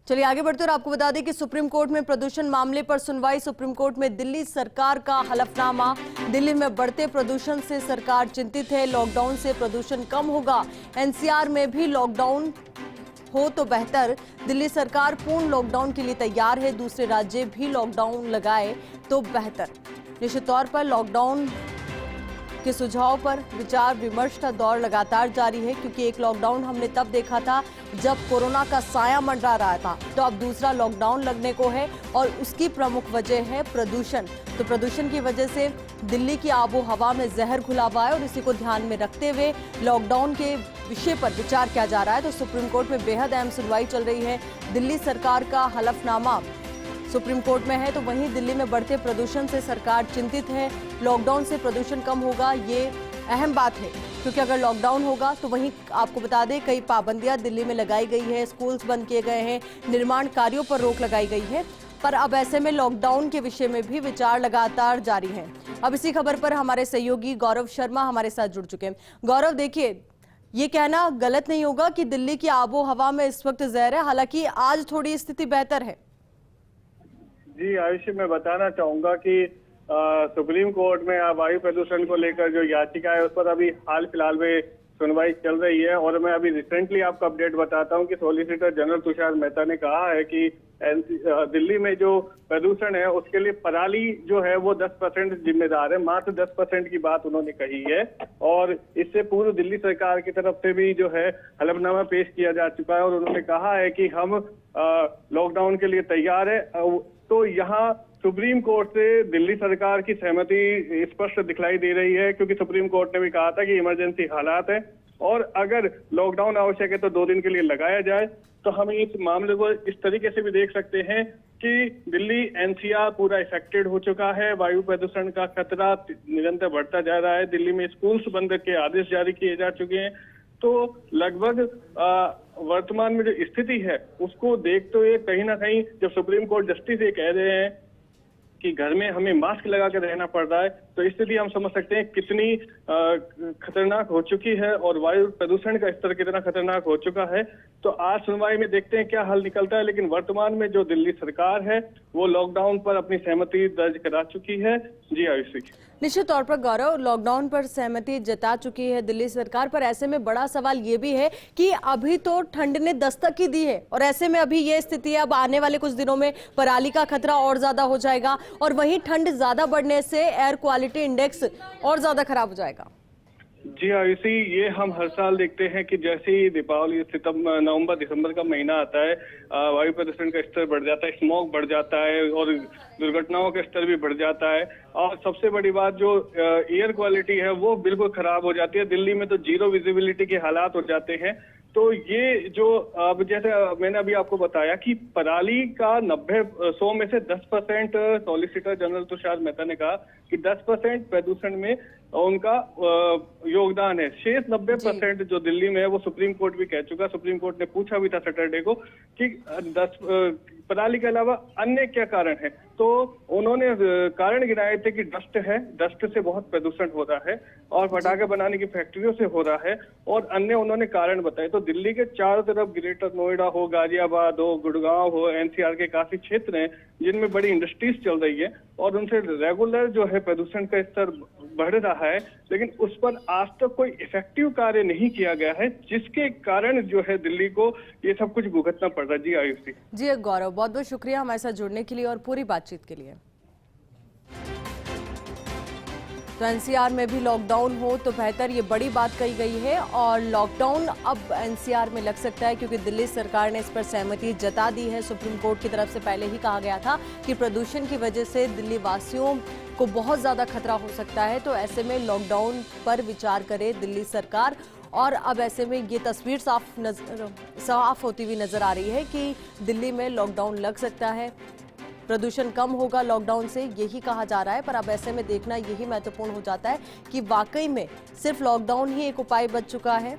चलिए आगे बढ़ते और आपको बता दें कि सुप्रीम कोर्ट में प्रदूषण मामले पर सुनवाई। सुप्रीम कोर्ट में दिल्ली सरकार का हलफनामा। दिल्ली में बढ़ते प्रदूषण से सरकार चिंतित है, लॉकडाउन से प्रदूषण कम होगा। एनसीआर में भी लॉकडाउन हो तो बेहतर, दिल्ली सरकार पूर्ण लॉकडाउन के लिए तैयार है, दूसरे राज्य भी लॉकडाउन लगाए तो बेहतर। निश्चित तौर पर लॉकडाउन के सुझाव पर विचार विमर्श का दौर लगातार जारी है, क्योंकि एक लॉकडाउन हमने तब देखा था जब कोरोना का साया मंडरा रहा था, तो अब दूसरा लॉकडाउन लगने को है और उसकी प्रमुख वजह है प्रदूषण। तो प्रदूषण की वजह से दिल्ली की आबो हवा में जहर घुला हुआ है और इसी को ध्यान में रखते हुए लॉकडाउन के विषय पर विचार किया जा रहा है। तो सुप्रीम कोर्ट में बेहद अहम सुनवाई चल रही है। दिल्ली सरकार का हलफनामा सुप्रीम कोर्ट में है, तो वहीं दिल्ली में बढ़ते प्रदूषण से सरकार चिंतित है, लॉकडाउन से प्रदूषण कम होगा, ये अहम बात है, क्योंकि अगर लॉकडाउन होगा तो वहीं आपको बता दें कई पाबंदियां दिल्ली में लगाई गई है, स्कूल्स बंद किए गए हैं, निर्माण कार्यों पर रोक लगाई गई है, पर अब ऐसे में लॉकडाउन के विषय में भी विचार लगातार जारी है। अब इसी खबर पर हमारे सहयोगी गौरव शर्मा हमारे साथ जुड़ चुके हैं। गौरव, देखिए, ये कहना गलत नहीं होगा कि दिल्ली की आबो हवा में इस वक्त जहर है, हालांकि आज थोड़ी स्थिति बेहतर है। जी आयुषी, मैं बताना चाहूंगा कि सुप्रीम कोर्ट में वायु प्रदूषण को लेकर जो याचिका है उस पर अभी हाल फिलहाल में सुनवाई चल रही है। और मैं अभी रिसेंटली आपको अपडेट बताता हूं कि सॉलिसिटर जनरल तुषार मेहता ने कहा है कि दिल्ली में जो प्रदूषण है उसके लिए पराली जो है वो 10% जिम्मेदार है, मात्र 10% की बात उन्होंने कही है। और इससे पूर्व दिल्ली सरकार की तरफ से भी जो है हलफनामा पेश किया जा चुका है और उन्होंने कहा है कि हम लॉकडाउन के लिए तैयार है। तो यहाँ सुप्रीम कोर्ट से दिल्ली सरकार की सहमति स्पष्ट दिखलाई दे रही है, क्योंकि सुप्रीम कोर्ट ने भी कहा था कि इमरजेंसी हालात है और अगर लॉकडाउन आवश्यक है तो 2 दिन के लिए लगाया जाए। तो हम इस मामले को इस तरीके से भी देख सकते हैं कि दिल्ली एनसीआर पूरा इफेक्टेड हो चुका है, वायु प्रदूषण का खतरा निरंतर बढ़ता जा रहा है, दिल्ली में स्कूल्स बंद के आदेश जारी किए जा चुके हैं। तो लगभग वर्तमान में जो स्थिति है उसको देखते हुए कहीं ना कहीं जब सुप्रीम कोर्ट जस्टिस ये कह रहे हैं कि घर में हमें मास्क लगा कर रहना पड़ रहा है, तो स्थिति हम समझ सकते हैं कितनी खतरनाक हो चुकी है और वायु प्रदूषण का स्तर कितना खतरनाक हो चुका है। तो आज सुनवाई में देखते हैं क्या हल निकलता है, लेकिन वर्तमान में जो दिल्ली सरकार है वो लॉकडाउन पर अपनी सहमति दर्ज करा चुकी है। जी आयुषी, निश्चित तौर पर गौरव, लॉकडाउन पर सहमति जता चुकी है दिल्ली सरकार, पर ऐसे में बड़ा सवाल ये भी है कि अभी तो ठंड ने दस्तक ही दी है और ऐसे में अभी ये स्थिति है, अब आने वाले कुछ दिनों में पराली का खतरा और ज्यादा हो जाएगा और वहीं ठंड ज्यादा बढ़ने से एयर क्वालिटी इंडेक्स और ज्यादा खराब हो जाएगा। जी आयुषी, ये हम हर साल देखते हैं कि जैसे ही दीपावली नवंबर दिसंबर का महीना आता है वायु प्रदूषण का स्तर बढ़ जाता है, स्मॉग बढ़ जाता है और दुर्घटनाओं का स्तर भी बढ़ जाता है। और सबसे बड़ी बात जो एयर क्वालिटी है वो बिल्कुल खराब हो जाती है। दिल्ली में तो 0 विजिबिलिटी के हालात हो जाते हैं। तो ये जो अब जैसे मैंने अभी आपको बताया कि पराली का 100 में से 10% सॉलिसिटर जनरल तुषार मेहता ने कहा कि 10% प्रदूषण में उनका योगदान है। शेष 90% जो दिल्ली में है वो सुप्रीम कोर्ट भी कह चुका। सुप्रीम कोर्ट ने पूछा भी था सैटरडे को कि 10 पराली के अलावा अन्य क्या कारण है, तो उन्होंने कारण गिनाए थे कि डस्ट है, डस्ट से बहुत प्रदूषण हो रहा है और पटाखे बनाने की फैक्ट्रियों से हो रहा है और अन्य उन्होंने कारण बताए। तो दिल्ली के चारों तरफ ग्रेटर नोएडा हो, गाजियाबाद हो, गुड़गांव हो, एनसीआर के काफी क्षेत्र हैं जिनमें बड़ी इंडस्ट्रीज चल रही है और उनसे रेगुलर जो है प्रदूषण का स्तर बढ़ रहा है, लेकिन उस पर आज तक कोई इफेक्टिव कार्य नहीं किया गया है, जिसके कारण जो है दिल्ली को ये सब कुछ भुगतना पड़ रहा है। जी आयुषी। जी गौरव, बहुत बहुत शुक्रिया हमारे साथ जुड़ने के लिए और पूरी बातचीत के लिए। तो एनसीआर में भी लॉकडाउन हो तो बेहतर, ये बड़ी बात कही गई है और लॉकडाउन अब एनसीआर में लग सकता है, क्योंकि दिल्ली सरकार ने इस पर सहमति जता दी है। सुप्रीम कोर्ट की तरफ से पहले ही कहा गया था कि प्रदूषण की वजह से दिल्ली वासियों को बहुत ज्यादा खतरा हो सकता है, तो ऐसे में लॉकडाउन पर विचार करे दिल्ली सरकार। और अब ऐसे में ये तस्वीर साफ होती हुई नजर आ रही है कि दिल्ली में लॉकडाउन लग सकता है, प्रदूषण कम होगा लॉकडाउन से, यही कहा जा रहा है। पर अब ऐसे में देखना यही महत्वपूर्ण हो जाता है कि वाकई में सिर्फ लॉकडाउन ही एक उपाय बच चुका है